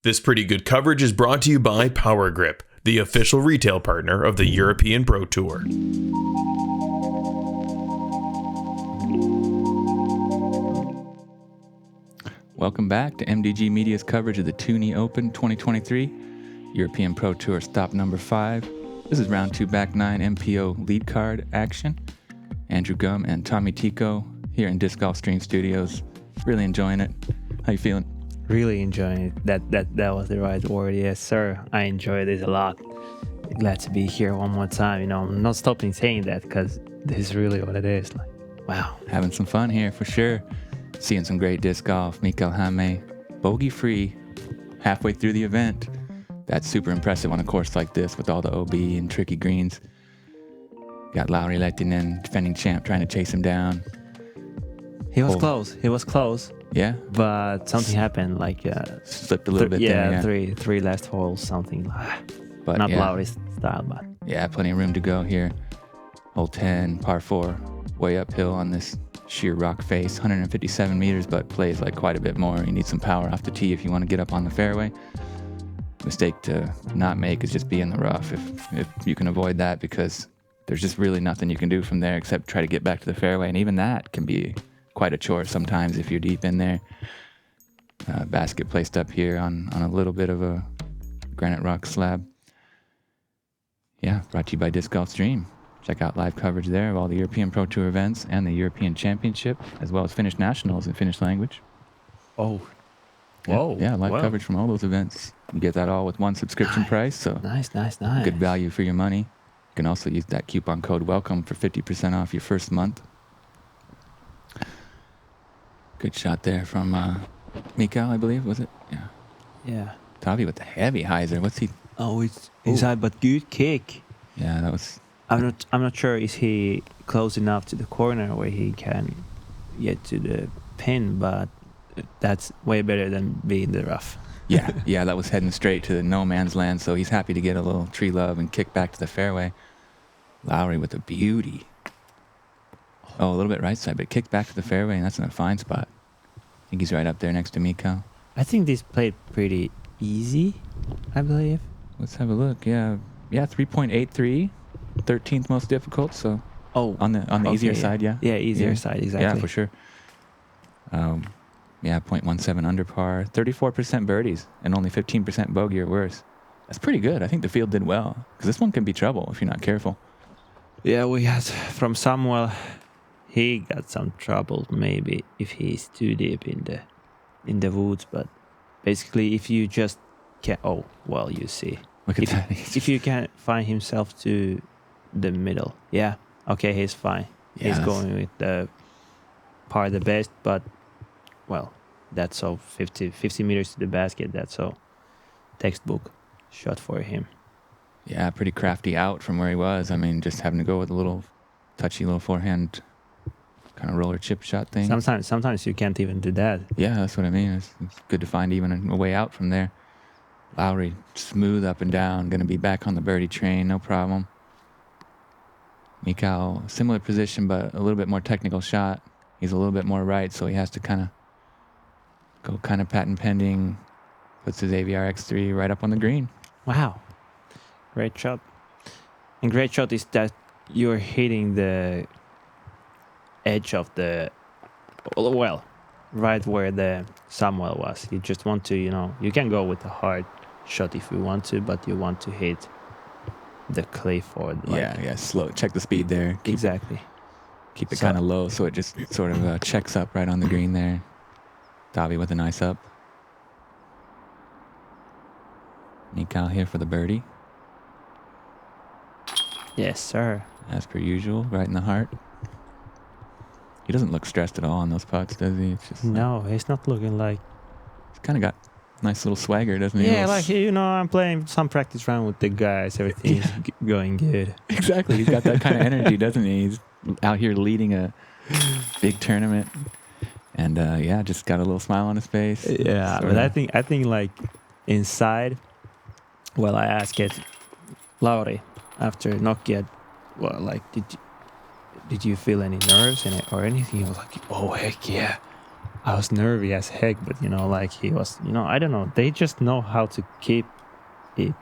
This pretty good coverage is brought to you by Power Grip, the official retail partner of the European Pro Tour. Welcome back to MDG Media's coverage of the Tyyni Open 2023, European Pro Tour stop number 5. This is round 2 back 9 MPO lead card action. Andrew Gum and Tommy Tikko here in Disc Golf Stream Studios. Really enjoying it. How you feeling? Really enjoying it. That was the right word. Yes, sir. I enjoy this a lot. Glad to be here one more time. You know, I'm not stopping saying that because this is really what it is. Like, wow. Having some fun here for sure. Seeing some great disc golf. Mikael Häme, bogey free, halfway through the event. That's super impressive on a course like this with all the OB and tricky greens. Got Lauri Lehtinen, defending champ, trying to chase him down. He was close. Yeah, but something happened. Like slipped a little bit there. Yeah, three last holes, something. But not Lauri's style, but yeah, plenty of room to go here. Hole 10, par 4, way uphill on this sheer rock face, 157 meters, but plays like quite a bit more. You need some power off the tee if you want to get up on the fairway. Mistake to not make is just be in the rough if you can avoid that, because there's just really nothing you can do from there except try to get back to the fairway, and even that can be quite a chore sometimes if you're deep in there. Basket placed up here on a little bit of a granite rock slab. Yeah, brought to you by Disc Golf Stream. Check out live coverage there of all the European Pro Tour events and the European Championship, as well as Finnish Nationals in Finnish language. Oh, whoa. Yeah, live coverage from all those events. You get that all with one subscription price, so nice. Good value for your money. You can also use that coupon code WELCOME for 50% off your first month. Good shot there from Mikael, I believe, was it? Yeah. Yeah. Taavi with the heavy hyzer. What's he? Oh, it's inside, but good kick. Yeah, that was. I'm not sure. Is he close enough to the corner where he can get to the pin? But that's way better than being in the rough. Yeah, that was heading straight to the no man's land. So he's happy to get a little tree love and kick back to the fairway. Lauri with a beauty. Oh, a little bit right side, but kicked back to the fairway, and that's in a fine spot. I think he's right up there next to Mikael. I think this played pretty easy, I believe. Let's have a look. Yeah, 3.83, 13th most difficult. So on the easier side, yeah. Yeah, easier side, exactly. Yeah, for sure. 0.17 under par, 34% birdies, and only 15% bogey or worse. That's pretty good. I think the field did well, because this one can be trouble if you're not careful. Yeah, we had from Samuel. He got some trouble maybe if he's too deep in the woods, but basically if you just can't, you see. Look at that. If you can't find himself to the middle, he's fine. Yeah, he's going with the par the best, but that's so 50 meters to the basket. That's so textbook shot for him. Yeah, pretty crafty out from where he was. I mean, just having to go with a little touchy little forehand kind of roller chip shot thing. Sometimes you can't even do that. Yeah, that's what I mean. It's good to find even a way out from there. Lauri, smooth up and down, going to be back on the birdie train, no problem. Mikael, similar position, but a little bit more technical shot. He's a little bit more right, so he has to kind of go patent pending. Puts his AVR X3 right up on the green. Wow. Great shot. And great shot is that you're hitting the edge of the, right where the Samuel was. You just want to, you can go with a hard shot if you want to, but you want to hit the cliff or slow. Check the speed there. Exactly. Keep it kind of low so it just sort of checks up right on the green there. Taavi with a nice up. Mikael here for the birdie. Yes, sir. As per usual, right in the heart. He doesn't look stressed at all on those putts, does he? It's just no, he's not looking like... He's kind of got a nice little swagger, doesn't he? Yeah, I'm playing some practice round with the guys. Everything's going good. Exactly. He's got that kind of energy, doesn't he? He's out here leading a big tournament. And, just got a little smile on his face. Yeah, but I think like inside, I asked Lauri after Nokia, did you feel any nerves or anything? He was like, oh, heck yeah. I was nervy as heck, but like he was, I don't know. They just know how to keep it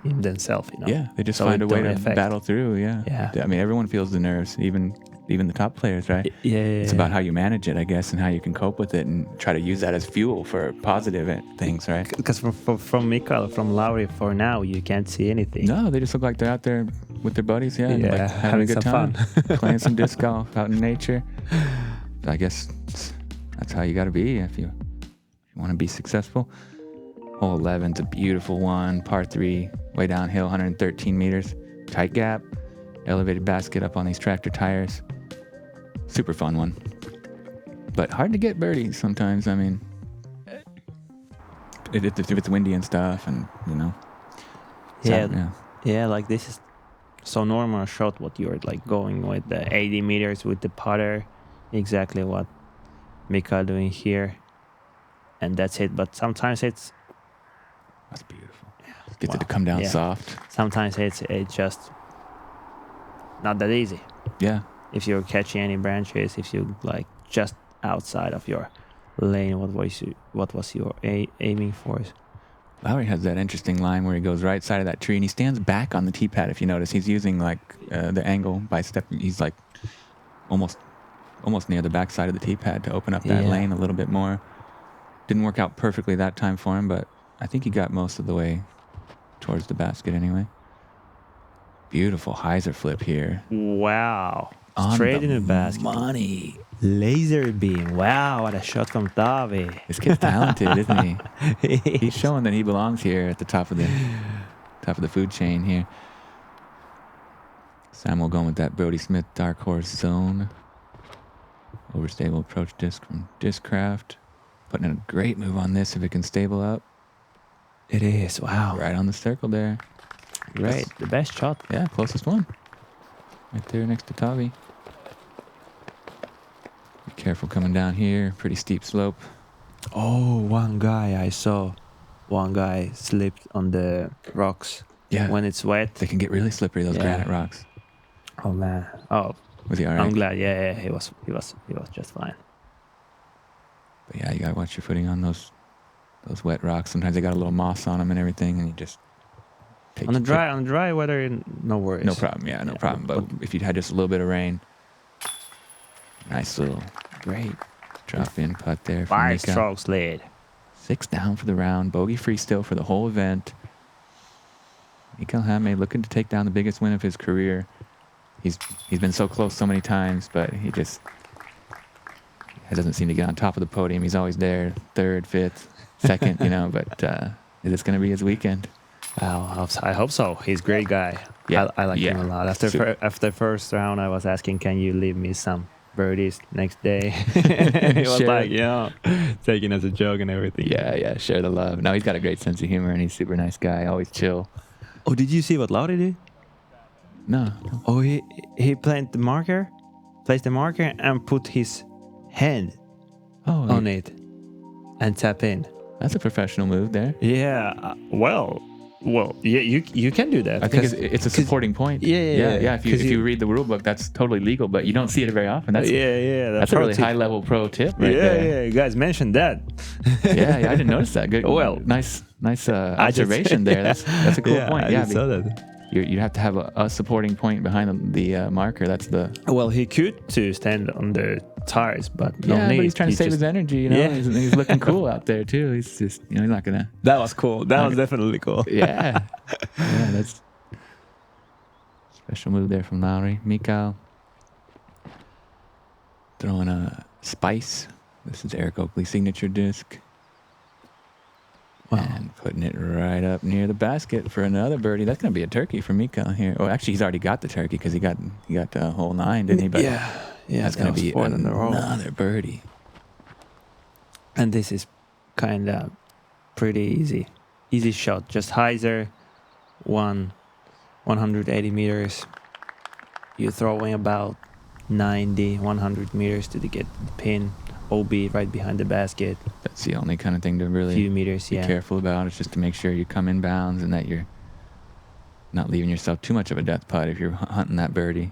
in themselves, Yeah, they just So find it a way don't to affect. battle through. Yeah. Yeah. I mean, everyone feels the nerves, even the top players, right? Yeah. It's about how you manage it, I guess, and how you can cope with it and try to use that as fuel for positive things, right? Because from Mikael, from Lauri, for now, you can't see anything. No, they just look like they're out there with their buddies, and Yeah, like having a good some time, fun. playing some disc golf out in nature. I guess that's how you got to be if you want to be successful. Hole 11's a beautiful one, par 3, way downhill, 113 meters, tight gap, elevated basket up on these tractor tires. Super fun one, but hard to get birdies sometimes. I mean, if it's windy and stuff, and Yeah, like this is so normal shot what you're like going with the 80 meters with the putter, exactly what Mikael doing here, and that's it. But sometimes it's that's beautiful. Gets it to come down soft. Sometimes it's just not that easy. Yeah. If you're catching any branches, if you like just outside of your lane, what was your aiming for? Lauri has that interesting line where he goes right side of that tree and he stands back on the tee pad. If you notice, he's using like the angle by step. He's like almost near the back side of the tee pad to open up that lane a little bit more. Didn't work out perfectly that time for him, but I think he got most of the way towards the basket anyway. Beautiful hyzer flip here. Wow. On Straight in the basket. Money. Laser beam. Wow, what a shot from Taavi. This kid's talented, isn't he? He's showing that he belongs here at the top of the food chain here. Samuel going with that Brody Smith dark horse zone. Overstable approach disc from Discraft. Putting in a great move on this if it can stable up. It is. Wow. Right on the circle there. Great. The best shot. Yeah, closest one. Right there next to Taavi. Be careful coming down here. Pretty steep slope. Oh, one guy slipped on the rocks. Yeah. When it's wet. They can get really slippery, those granite rocks. Oh man. Oh. Was he all right? I'm glad. Yeah. He was just fine. But yeah, you gotta watch your footing on those wet rocks. Sometimes they got a little moss on them and everything, and you just take on the dry weather, no worries. No problem. Yeah, no problem. But if you had just a little bit of rain, nice little great drop in putt there. From 5 Mika. strokes lead. 6 down for the round. Bogey free still for the whole event. Mikael Häme looking to take down the biggest win of his career. He's been so close so many times, but he doesn't seem to get on top of the podium. He's always there, 3rd, 5th, 2nd, but is this going to be his weekend? Well, I hope so. He's a great guy. Yeah. I like him a lot. After first round, I was asking, can you leave me some birdies next day? He was like, taking as a joke and everything. Yeah, share the love. No, he's got a great sense of humor, and he's a super nice guy, always chill. Oh, did you see what Lauri did? No. Oh, he placed the marker and put his hand on it and tap in. That's a professional move there. Yeah. Well, yeah, you can do that. I think it's a supporting point. Yeah. If you read the rule book, that's totally legal, but you don't see it very often. That's a really high level pro tip right there. Yeah, you guys mentioned that. yeah, I didn't notice that. Good. Well, nice observation there. That's a cool point. I saw that. You have to have a supporting point behind the marker. That's the. Well, he could to stand on the tires, but no need. But he's trying to save his energy. Yeah. He's looking cool out there too. He's just he's not gonna. That was cool. That was definitely cool. Yeah, that's special move there from Lauri. Mikael throwing a spice. This is Eric Oakley's signature disc. Wow. And putting it right up near the basket for another birdie. That's going to be a turkey for Mikael here. Oh, actually, he's already got the turkey because he got hole 9, didn't he? But that's going to be another birdie. And this is kind of pretty easy shot. Just hyzer, 180 meters. You're throwing about 90, 100 meters to get the pin. OB right behind the basket. That's the only kind of thing to really few meters, be careful about. It's just to make sure you come in bounds and that you're not leaving yourself too much of a death putt if you're hunting that birdie.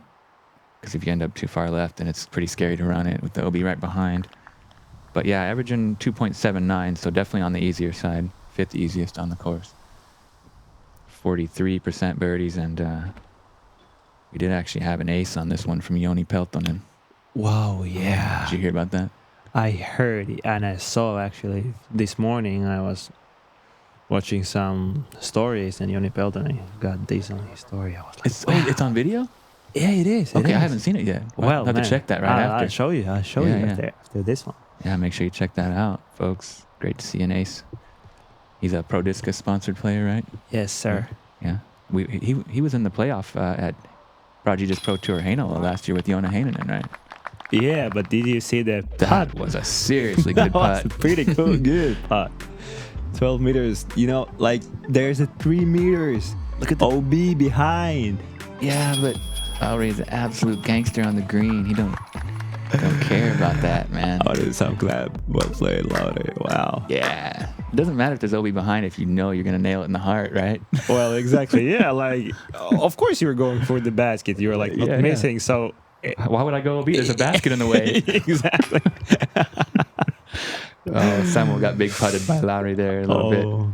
Because if you end up too far left, then it's pretty scary to run it with the OB right behind. But yeah, averaging 2.79, so definitely on the easier side. 5th easiest on the course. 43% birdies, and we did actually have an ace on this one from Joni Peltonen. Wow, yeah. Did you hear about that? I heard and I saw actually this morning. I was watching some stories and Joni Peltonen got this on his story. I was like, wow. It's on video? Yeah, it is. Okay, I haven't seen it yet. I'll have to check that right after. I'll show you. I'll show you after this one. Yeah, make sure you check that out, folks. Great to see an ace. He's a Pro Discus sponsored player, right? Yes, sir. Yeah. He was in the playoff at Prodigy's Pro Tour Heinola last year with Joona Hänninen, right? Yeah, but did you see the That putt? was a seriously good That putt. was pretty cool. Good putt. 12 meters. You know, like there's a 3 meters. Look at the OB behind. Yeah, but Lauri is an absolute gangster on the green. He don't care about that, man. Oh, dude, I'm glad. Well played, Lauri. Wow. Yeah. It doesn't matter if there's OB behind if you know you're going to nail it in the heart, right? Well, exactly. Yeah, like, of course you were going for the basket. You were like not missing, so... Why would I go OB? There's a basket in the way. Exactly. Oh, Samuel got big putted by Lauri there a little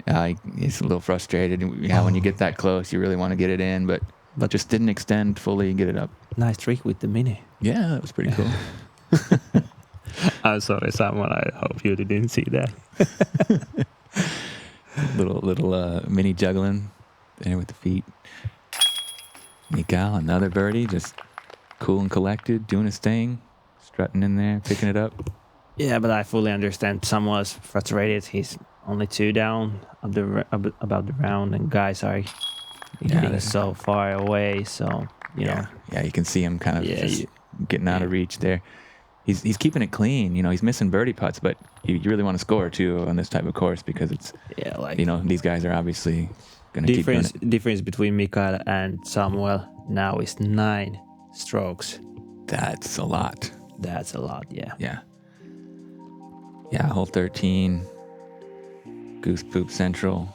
bit. He's a little frustrated. Yeah, when you get that close, you really want to get it in, but just didn't extend fully and get it up. Nice trick with the mini. Yeah, that was pretty cool. I'm sorry, Samuel. I hope you didn't see that. little mini juggling there with the feet. Mikael, another birdie, just cool and collected, doing his thing, strutting in there, picking it up. Yeah, but I fully understand. Samuel's frustrated. He's only 2 down about the round, and guys are getting so far away. So you know. Yeah, you can see him kind of just getting out of reach there. He's keeping it clean. You know, he's missing birdie putts, but you really want to score too on this type of course because it's these guys are obviously going to keep doing it. Difference between Mikael and Samuel now is 9 strokes. That's a lot. That's a lot. Yeah. Yeah, hole 13, Goose Poop Central.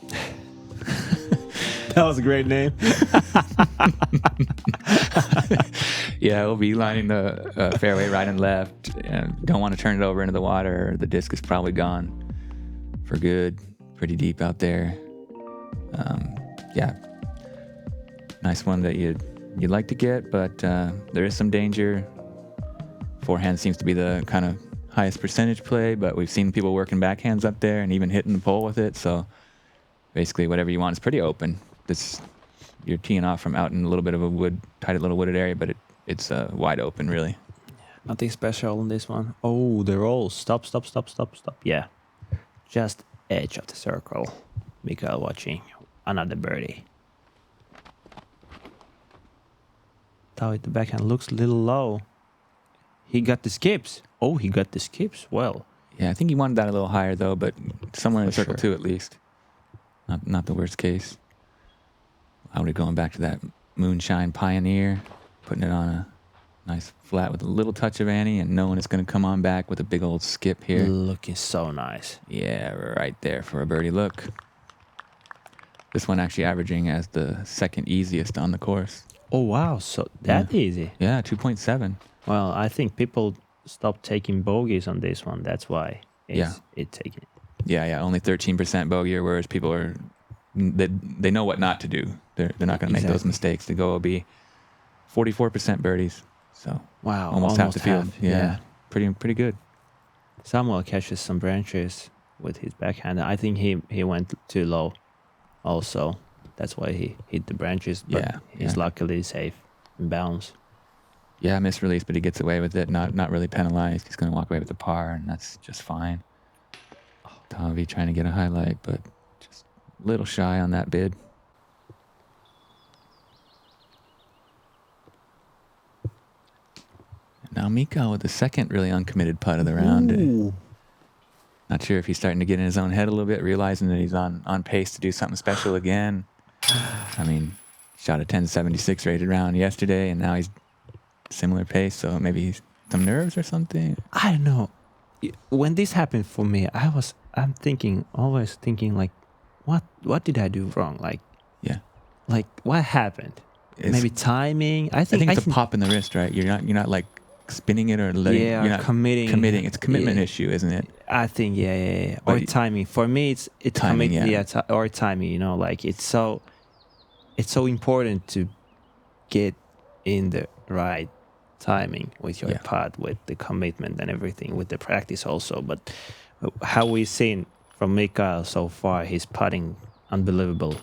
That was a great name. Yeah, we'll be lining the fairway right and left. And don't want to turn it over into the water. The disc is probably gone for good. Pretty deep out there. Nice one that you'd like to get, but there is some danger. Forehand seems to be the kind of highest percentage play, but we've seen people working backhands up there and even hitting the pole with it. So basically whatever you want is pretty open. You're teeing off from out in a little bit of a tight little wooded area, but it's wide open, really. Nothing special on this one. Oh, the roll. Stop. Yeah. Just edge of the circle. Mikael watching another birdie. Taavi, the backhand looks a little low. He got the skips. Oh, he got the skips. Well. Yeah, I think he wanted that a little higher, though, but somewhere in circle 2 at least. Not the worst case. Lauri going back to that Moonshine Pioneer, putting it on a nice flat with a little touch of Annie and knowing it's going to come on back with a big old skip here. Looking so nice. Yeah, right there for a birdie look. This one actually averaging as the 2nd easiest on the course. Oh, wow. So that easy. Yeah, 2.7. Well, I think people stopped taking bogeys on this one. That's why it's taking it. Yeah, only 13% bogey, whereas people are... They know what not to do. They're not going to make those mistakes. To go be 44% birdies. So wow, almost half the field. Yeah, pretty good. Samuel catches some branches with his backhand. I think he went too low. Also, that's why he hit the branches. But he's luckily safe and bounce. Yeah, misrelease, but he gets away with it. Not really penalized. He's going to walk away with the par, and that's just fine. Taavi trying to get a highlight, but just a little shy on that bid. Now Mikael with the 2nd really uncommitted putt of the round. Ooh. Not sure if he's starting to get in his own head a little bit, realizing that he's on pace to do something special again. I mean, shot a 1076 rated round yesterday, and now he's similar pace, so maybe he's some nerves or something. I don't know. When this happened for me, I'm always thinking like, what did I do wrong? Like what happened? Maybe timing. I think it's a pop in the wrist, right? You're not like spinning it or letting you're not committing. It's a commitment issue, isn't it? I think yeah. Or timing. For me, it's timing. or timing. You know, like it's so important to get in the right timing with your putt, with the commitment and everything, with the practice also. But how we've seen from Mikael so far, he's putting unbelievable,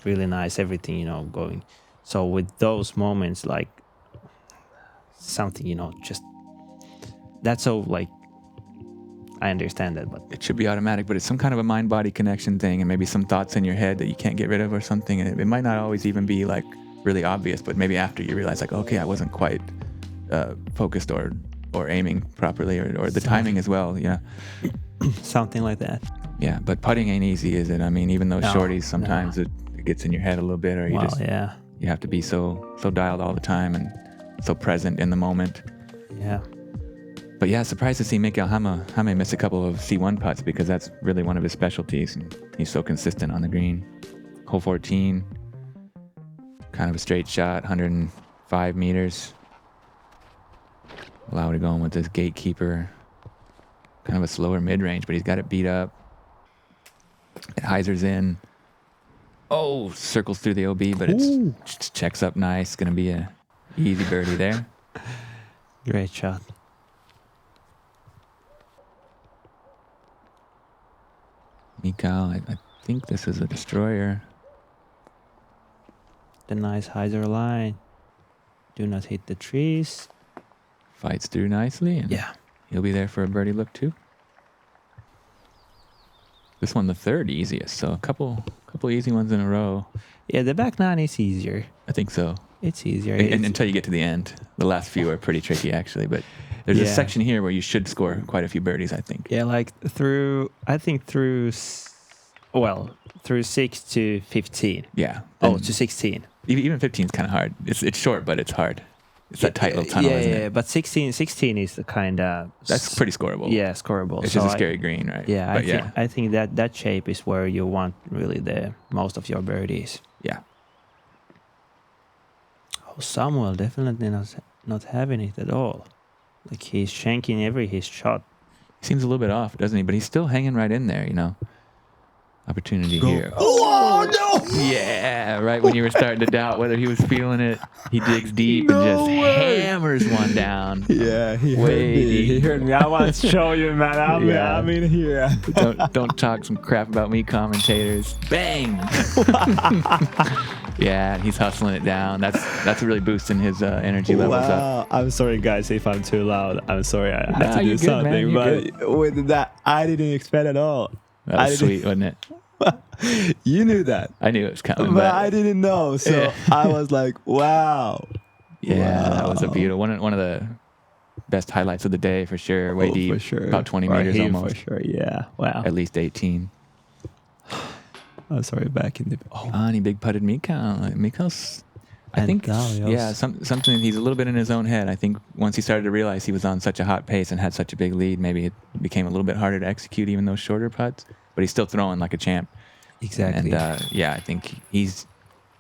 really nice, everything, you know, going. So with those moments, like something, you know, just that's so like, I understand that, but it should be automatic, but it's some kind of a mind-body connection thing, and maybe some thoughts in your head that you can't get rid of or something. And it might not always even be like really obvious, but maybe after you realize like, okay, I wasn't quite focused or aiming properly, or the timing as well, you know. Something like that. Yeah, but putting ain't easy, is it? I mean, even those shorties, sometimes it gets in your head a little bit, or you you have to be so dialed all the time and so present in the moment. Yeah. But yeah, surprised to see Mikael Häme miss a couple of C1 putts, because that's really one of his specialties, and he's so consistent on the green. Hole 14, kind of a straight shot, 105 meters. Lauri going with this gatekeeper. Kind of a slower mid-range, but he's got it beat up. It hyzers in. Oh, circles through the OB, but it checks up nice. Going to be a easy birdie there. Great shot. Mikael, I think this is a destroyer. The nice hyzer line. Do not hit the trees. Fights through nicely, and he'll be there for a birdie look too. This one, the third easiest, so a couple easy ones in a row. Yeah, the back nine is easier. I think so. It's easier. And until you get to the end. The last few are pretty tricky, actually, but there's a section here where you should score quite a few birdies, I think. Yeah, like through 6 to 15. Yeah. Oh, to 16. Even 15 is kind of hard. It's short, but it's hard. It's that tight little tunnel, isn't it? Yeah, but 16 is the kind of... That's pretty scoreable. Yeah, scoreable. It's just a scary green, right? Yeah, I think that shape is where you want really the most of your birdies. Yeah. Oh, Samuel definitely not having it at all. Like he's shanking his shot. He seems a little bit off, doesn't he? But he's still hanging right in there, you know. Opportunity here. Oh, no! Yeah, right when you were starting to doubt whether he was feeling it, he digs deep and just hammers one down. Yeah, he heard me. I want to show you, man. I'm in here. Don't talk some crap about me, commentators. Bang! Yeah, he's hustling it down. That's really boosting his energy levels up. I'm sorry, guys, if I'm too loud. I'm sorry. I had to do you're something, good, but with that, I didn't expect at all. That was sweet, wasn't it? You knew that. I knew it was coming, but I didn't know. So I was like, "Wow!" Yeah, that was a beautiful one of the best highlights of the day for sure. Way deep, for sure. About 20 meters almost. For sure, yeah. Wow. At least 18. Oh, sorry, back in the. And he big putted Mikael. Mikael's. I think, something. He's a little bit in his own head. I think once he started to realize he was on such a hot pace and had such a big lead, maybe it became a little bit harder to execute even those shorter putts. But he's still throwing like a champ. Exactly. And I think he's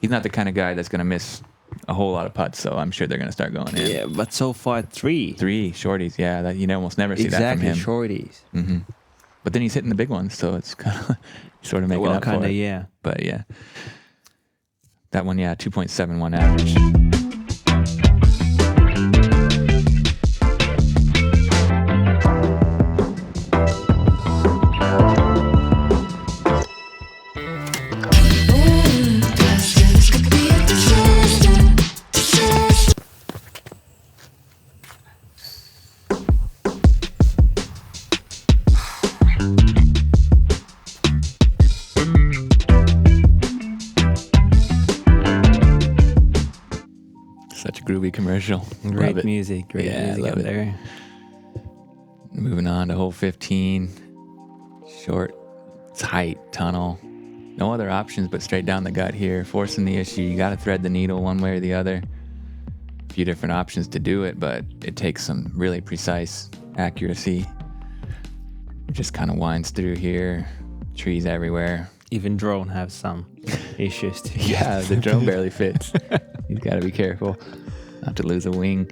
not the kind of guy that's going to miss a whole lot of putts. So I'm sure they're going to start going in. Yeah, but so far three shorties. Yeah, that you almost never see that from him. Shorties. Mm-hmm. But then he's hitting the big ones, so it's kind of sort of making up for it. Yeah. But yeah. That one, 2.71 average. Groovy commercial. Great music up there. Moving on to hole 15. Short, tight tunnel. No other options but straight down the gut here. Forcing the issue. You got to thread the needle one way or the other. A few different options to do it, but it takes some really precise accuracy. It just kind of winds through here. Trees everywhere. Even drone have some issues too. Yeah, the drone barely fits. He's got to be careful not to lose a wing.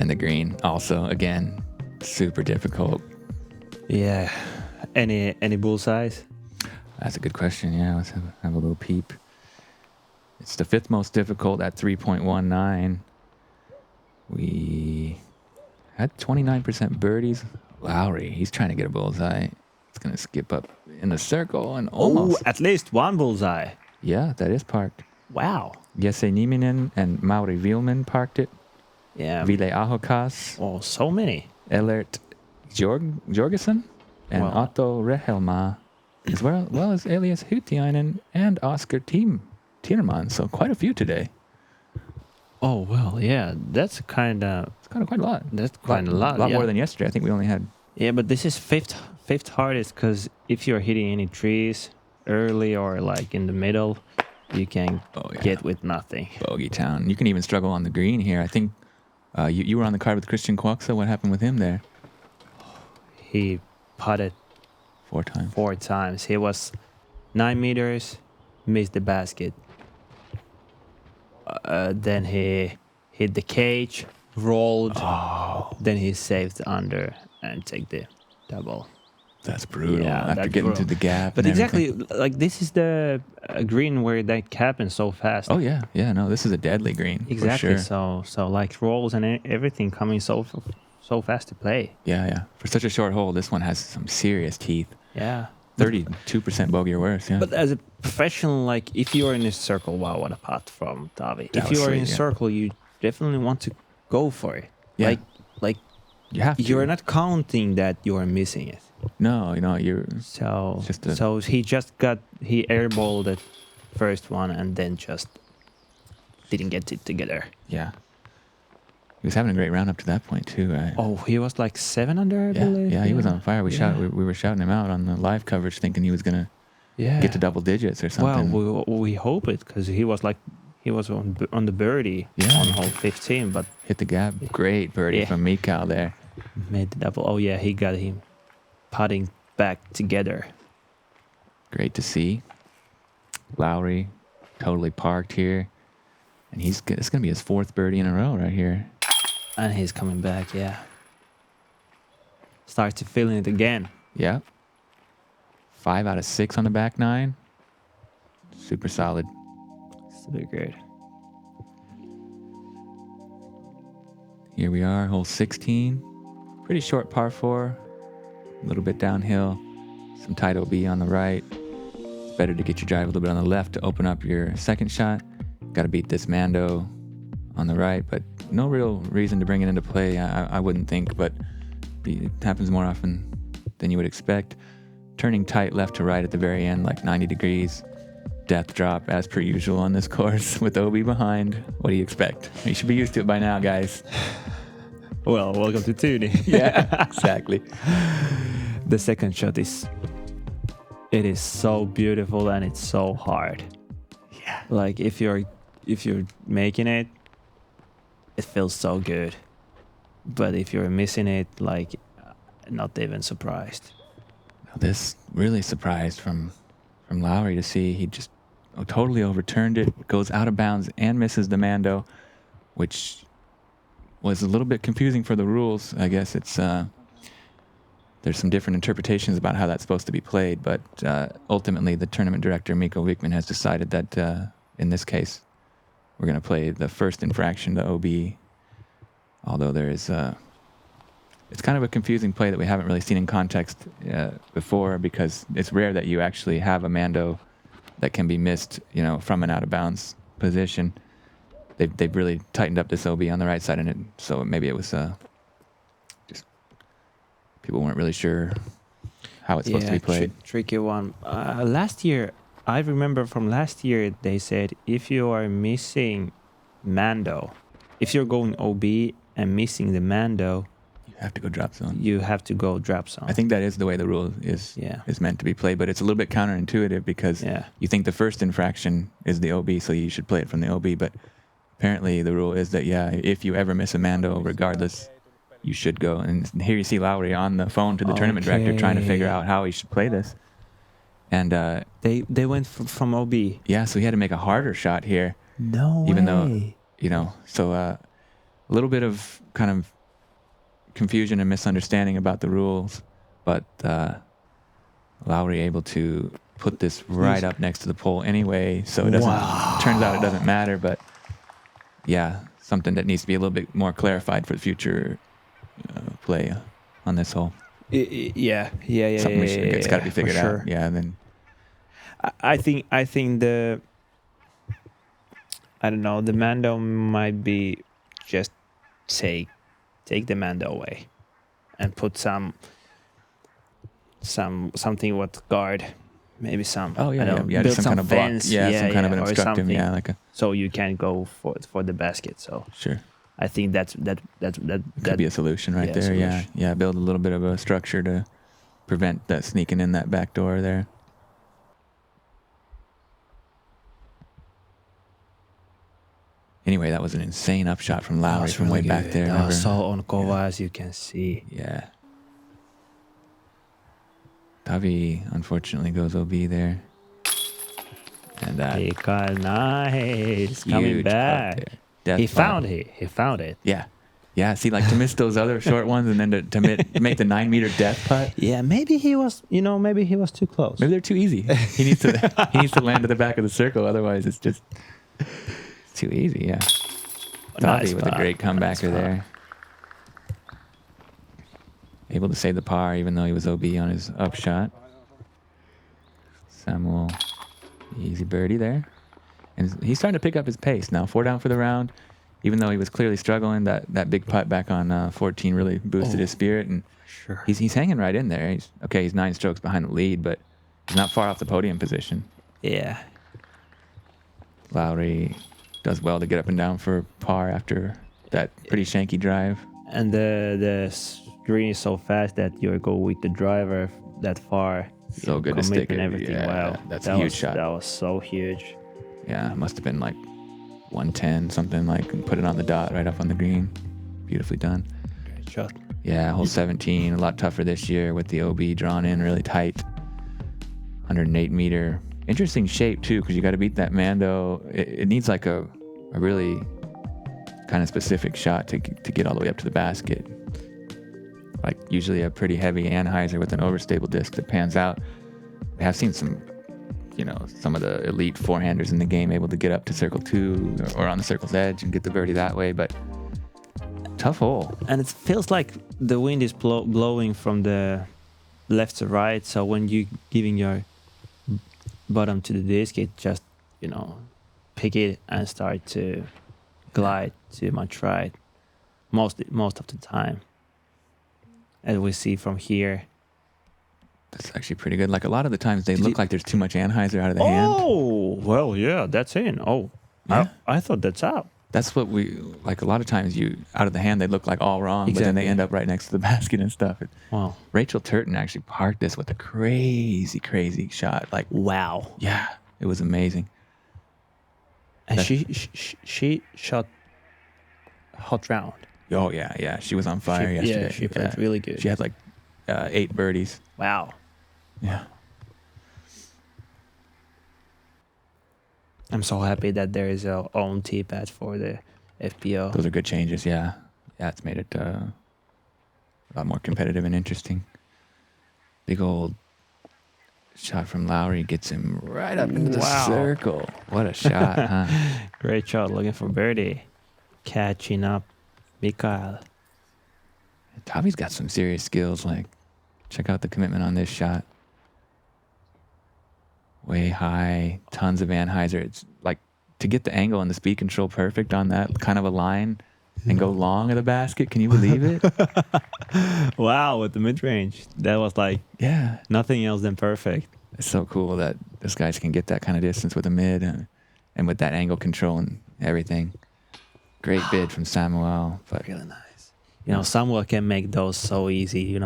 And the green also, again, super difficult. Yeah. Any bullseyes? That's a good question. Yeah, let's have a little peep. It's the 5th most difficult at 3.19. We had 29% birdies. Lauri, he's trying to get a bullseye. It's going to skip up in the circle and almost. At least one bullseye. Yeah, that is parked. Wow. Jesse Nieminen and Mauri Vilman parked it. Yeah. Ville Ahokas, Oh, so many. Ellert Jorgensen, and Wow. Otto Rehelma, as well as Elias Hutiainen and Oscar Tienerman. So quite a few today. Oh, well, yeah. That's kind of... It's kind of quite a lot. That's quite a lot, lot yeah. more than yesterday. I think we only had... Yeah, but this is fifth hardest because if you're hitting any trees early or like in the middle, you can get with nothing. Bogey town. You can even struggle on the green here. I think you were on the card with Christian Quaxa. What happened with him there? He putted 4 times. 4 times. He was 9 meters, missed the basket. Then he hit the cage, rolled. Oh, Then he saved under and take the double. that's brutal. Yeah, After that's getting brutal. to the gap. But and exactly, everything. like this is the green where that happens so fast. Oh yeah, yeah. No, this is a deadly green. Exactly. For sure. So like rolls and everything coming so fast to play. Yeah. For such a short hole, this one has some serious teeth. Yeah. 32% bogey or worse. Yeah. But as a professional, like if you are in a circle, wow, what a putt from Taavi. That If was you are in a sweet, yeah. circle, you definitely want to go for it. Yeah. Like you have to. you're not counting that you are missing it. No, you're. So It's just a- so he airballed the first one and then just didn't get it together. Yeah. He was having a great round up to that point too, right? Oh, he was like 7 under, I believe. Yeah, he was on fire. We Yeah. we were shouting him out on the live coverage, thinking he was gonna Yeah. get to double digits or something. Well, we hope it because he was on the birdie Yeah. on hole 15, but Hit the gap. Great birdie Yeah. from Mikael there. made the double. Oh yeah, he got him putting back together. Great to see. Lauri, totally parked here, and it's gonna be his 4th birdie in a row right here. And he's coming back, yeah. Start to feeling it again. Yeah. 5 out of 6 on the back 9. Super solid. Super good. Here we are, hole 16. Pretty short par 4. A little bit downhill. Some tight OB on the right. It's better to get your drive a little bit on the left to open up your second shot. Got to beat this Mando on the right, but no real reason to bring it into play, I wouldn't think, but it happens more often than you would expect. Turning tight left to right at the very end, like 90 degrees. Death drop as per usual on this course with OB behind. What do you expect? You should be used to it by now, guys. Well, welcome to Tyyni. Yeah, exactly. The second shot is so beautiful and it's so hard. Yeah. Like if you're making it, it feels so good. But if you're missing it, like not even surprised. This really surprised from Lauri to see he just totally overturned it, goes out of bounds and misses the Mando, which was a little bit confusing for the rules. I guess it's there's some different interpretations about how that's supposed to be played, but ultimately the tournament director, Mikko Wickman, has decided that in this case we're going to play the first infraction to OB, although there is it's kind of a confusing play that we haven't really seen in context before, because it's rare that you actually have a Mando that can be missed, from an out of bounds position. They've really tightened up this OB on the right side, and so maybe it was just people weren't really sure how it's supposed to be played. Tricky one. Last year, I remember from last year, they said if you are missing Mando, if you're going OB and missing the Mando, You have to go drop zone. you have to go drop zone. I think that is the way the rule is meant to be played, but it's a little bit counterintuitive because you think the first infraction is the OB, so you should play it from the OB, but apparently the rule is that, if you ever miss a Mando, regardless, you should go. And here you see Lauri on the phone to the tournament director trying to figure out how he should play this. And they went from OB. so he had to make a harder shot here. No even way. though, so a little bit of kind of confusion and misunderstanding about the rules, but Lauri able to put this right up next to the pole anyway, so it doesn't. Turns out it doesn't matter, but yeah, something that needs to be a little bit more clarified for the future play on this hole. Yeah. Something it's got to be figured sure. out. Yeah, and then I think the I don't know, the Mando might be just take the Mando away and put something what guard, maybe some build just some kind of fence, block, some kind of an obstructive, like a, so you can go for the basket. So sure. I think that Could be a solution right there. Solution. Yeah. Build a little bit of a structure to prevent that sneaking in that back door there. Anyway, that was an insane upshot from Lauri from really way back there. That Remember? was so on cover, as you can see. Yeah. Taavi unfortunately goes OB there. And that Mikael, nice, coming huge back. putt there. He found it. Yeah. See, like to miss those other short ones and then to make the 9-meter death putt. Yeah, maybe he was too close. Maybe they're too easy. He needs to land at the back of the circle. Otherwise, it's just too easy. Yeah. Taavi with a great comebacker there. Able to save the par even though he was OB on his upshot. Samuel, easy birdie there. And he's starting to pick up his pace now. 4 down for the round. Even though he was clearly struggling, that big putt back on 14 really boosted his spirit. And Sure. he's hanging right in there. He's 9 strokes behind the lead, but he's not far off the podium position. Yeah. Lauri does well to get up and down for par after that pretty shanky drive. And the green is so fast that you go with the driver that far. So good to stick it. And everything. Yeah, Wow, that's a huge shot. That was so huge. Yeah, it must have been like 110, something like, and put it on the dot right up on the green. Beautifully done. Great shot. Yeah, hole 17, a lot tougher this year with the OB drawn in really tight. 108 meter. Interesting shape too, because you got to beat that Mando. It needs like a really kind of specific shot to get all the way up to the basket. Like usually a pretty heavy anhyzer with an overstable disc that pans out. I have seen some of the elite forehanders in the game able to get up to circle 2 or on the circle's edge and get the birdie that way, but tough hole. And it feels like the wind is blowing from the left to right. So when you giving your bottom to the disc, it just pick it and start to glide too much right. Most of the time, as we see from here. That's actually pretty good. Like a lot of the times they look like there's too much anhyzer out of the hand. Oh, well, yeah, that's in. Oh, Yeah. I thought that's out. That's what we like. A lot of times out of the hand they look like all wrong, but then they end up right next to the basket and stuff. Wow. Rachel Turton actually parked this with a crazy shot. Like, Wow. yeah, it was amazing. And she shot hot round. Oh yeah, she was on fire yesterday. Yeah, she played really good. She had like 8 birdies. Wow. Yeah. I'm so happy that there is our own tee pad for the FPO. Those are good changes, yeah. Yeah, it's made it a lot more competitive and interesting. Big old shot from Lauri gets him right up into the circle. What a shot, huh? Great shot, looking for birdie. Catching up Mikael. Taavi's got some serious skills. Like, check out the commitment on this shot. Way high, tons of anhyzer. It's like to get the angle and the speed control perfect on that kind of a line and go long of the basket. Can you believe it? Wow, with the mid-range. That was like nothing else than perfect. It's so cool that this guys can get that kind of distance with a mid and with that angle control and everything. Great bid from Samuel. But really nice. Samuel can make those so easy.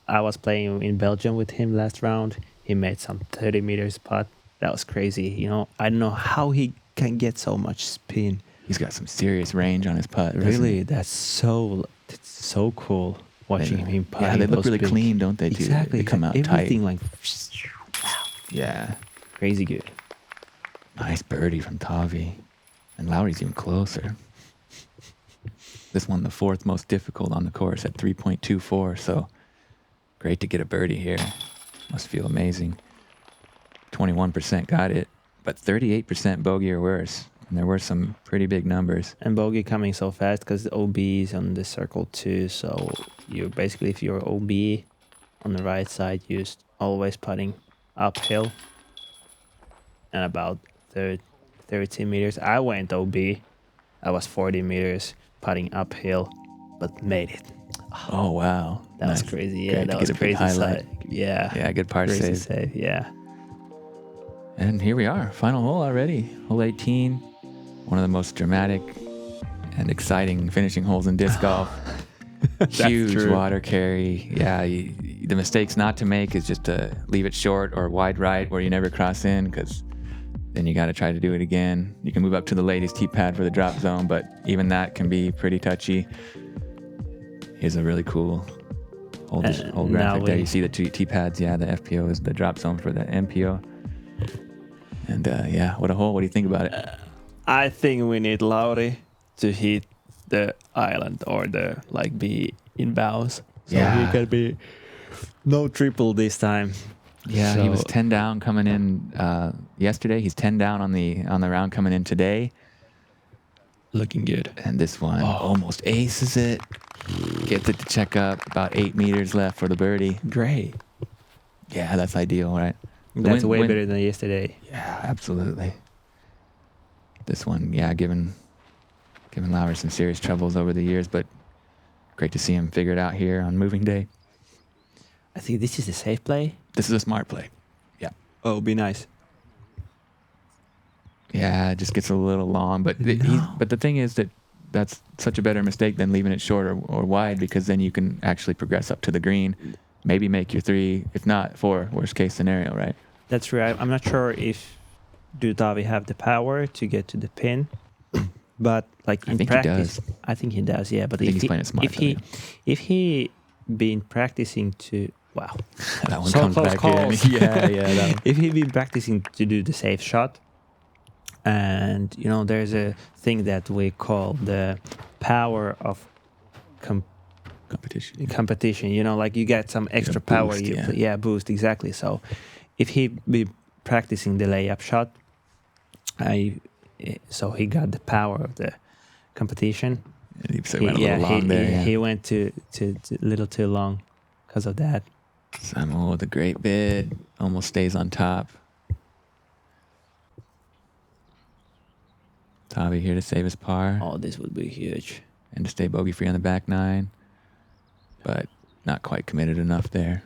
I was playing in Belgium with him last round. He made some 30 meters putt. That was crazy. I don't know how he can get so much spin. He's got some serious range on his putt. Really, that's so cool watching him putt. Yeah, they look really clean, don't they? Exactly. They come out everything tight. Yeah. Crazy good. Nice birdie from Taavi. And Lauri's even closer. This one the fourth most difficult on the course at 3.24. So great to get a birdie here. Must feel amazing. 21% got it, but 38% bogey or worse. And there were some pretty big numbers. And bogey coming so fast because the OB is on the circle too. So you basically, if you're OB on the right side, you're always putting uphill and about 30 meters. I went OB. I was 40 meters putting uphill, but made it. Oh, wow. That was crazy. Yeah, that was crazy. Yeah, good par save. Yeah. And here we are, final hole already. Hole 18, one of the most dramatic and exciting finishing holes in disc golf. Huge true. water carry. Yeah, the mistakes not to make is just to leave it short or wide right where you never cross in, because then you got to try to do it again. You can move up to the ladies' tee pad for the drop zone, but even that can be pretty touchy. Here's a really cool whole graphic there. You see the tee pads. Yeah, the FPO is the drop zone for the MPO. And yeah, what a hole. What do you think about it? I think we need Lauri to hit the island or be in bounds. So he can be no triple this time. Yeah, so he was 10 down coming in yesterday. He's 10 down on the round coming in today. Looking good. And this one almost aces it. Gets it to check up. About 8 meters left for the birdie. Great. Yeah, that's ideal, right? That's way better than yesterday. Yeah, absolutely. This one, yeah, given Lauri some serious troubles over the years, but great to see him figure it out here on moving day. I think this is a safe play. This is a smart play. Yeah. Oh, be nice. Yeah, it just gets a little long, but but the thing is that's such a better mistake than leaving it short or wide, because then you can actually progress up to the green, maybe make your 3, if not 4, worst case scenario, right? That's right. I'm not sure if Taavi have the power to get to the pin, but like in practice, I think he does. Yeah, but if he been practicing to that one comes back here. Yeah. If he been practicing to do the safe shot, and there's a thing that we call the power of competition. Like you get some extra power. Boost, Boost, exactly. So if he be practicing the layup shot, so he got the power of the competition. He went to a little too long because of that. Samuel with a great bid, almost stays on top. Taavi here to save his par. Oh, this would be huge. And to stay bogey free on the back 9, but not quite committed enough there.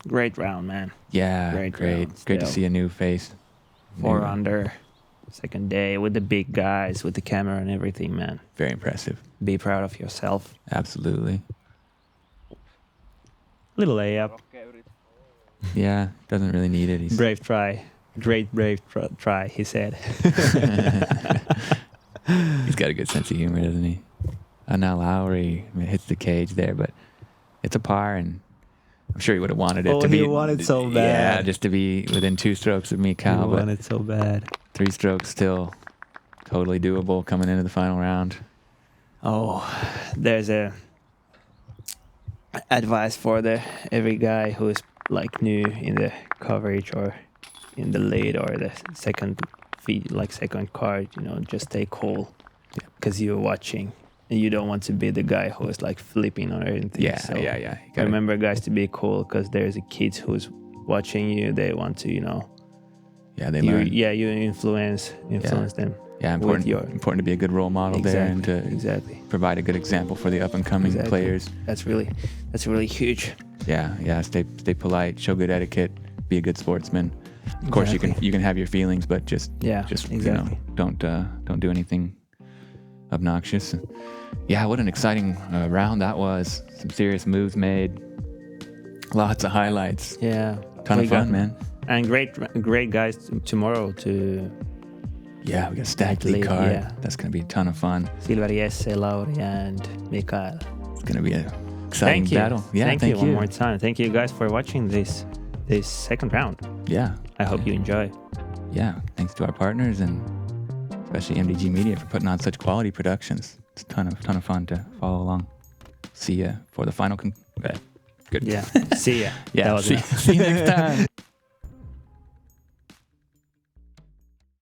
Great round, man. Yeah, great to see a new face. 4 under, second day with the big guys, with the camera and everything, man. Very impressive. Be proud of yourself. Absolutely. Little layup. Yeah, doesn't really need it. Brave try. Great brave try, he said. He's got a good sense of humor, doesn't he? Now Lauri hits the cage there, but it's a par, and I'm sure he would have wanted it to be. He wanted so bad. Yeah, just to be within 2 strokes of Mikael. He wanted so bad. 3 strokes still totally doable coming into the final round. Oh, there's a advice for every guy who is like new in the coverage or in the lead or the second feed, like second card, just stay cool, because you're watching and you don't want to be the guy who is like flipping or anything. Yeah. Remember, guys, to be cool, because there's a kids who's watching you. They want to, they learn. You influence them. Yeah, important to be a good role model there and to provide a good example for the up and coming players. That's really huge. Yeah. Stay polite, show good etiquette, be a good sportsman. Of course, you can have your feelings, but just don't do anything obnoxious. Yeah, what an exciting round that was. Some serious moves made. Lots of highlights. Yeah, ton of fun, man. And great guys tomorrow to. Yeah, we got a stacked league card. Yeah. That's going to be a ton of fun. Silver, Lauri, and Mikael. It's going to be an exciting battle. Yeah, thank you one more time. Thank you guys for watching this second round. Yeah. I hope you enjoy. Yeah, thanks to our partners and especially MDG Media for putting on such quality productions. It's a ton of fun to follow along. See ya for the final. Good. Yeah. See ya. That Yeah. was See you next time.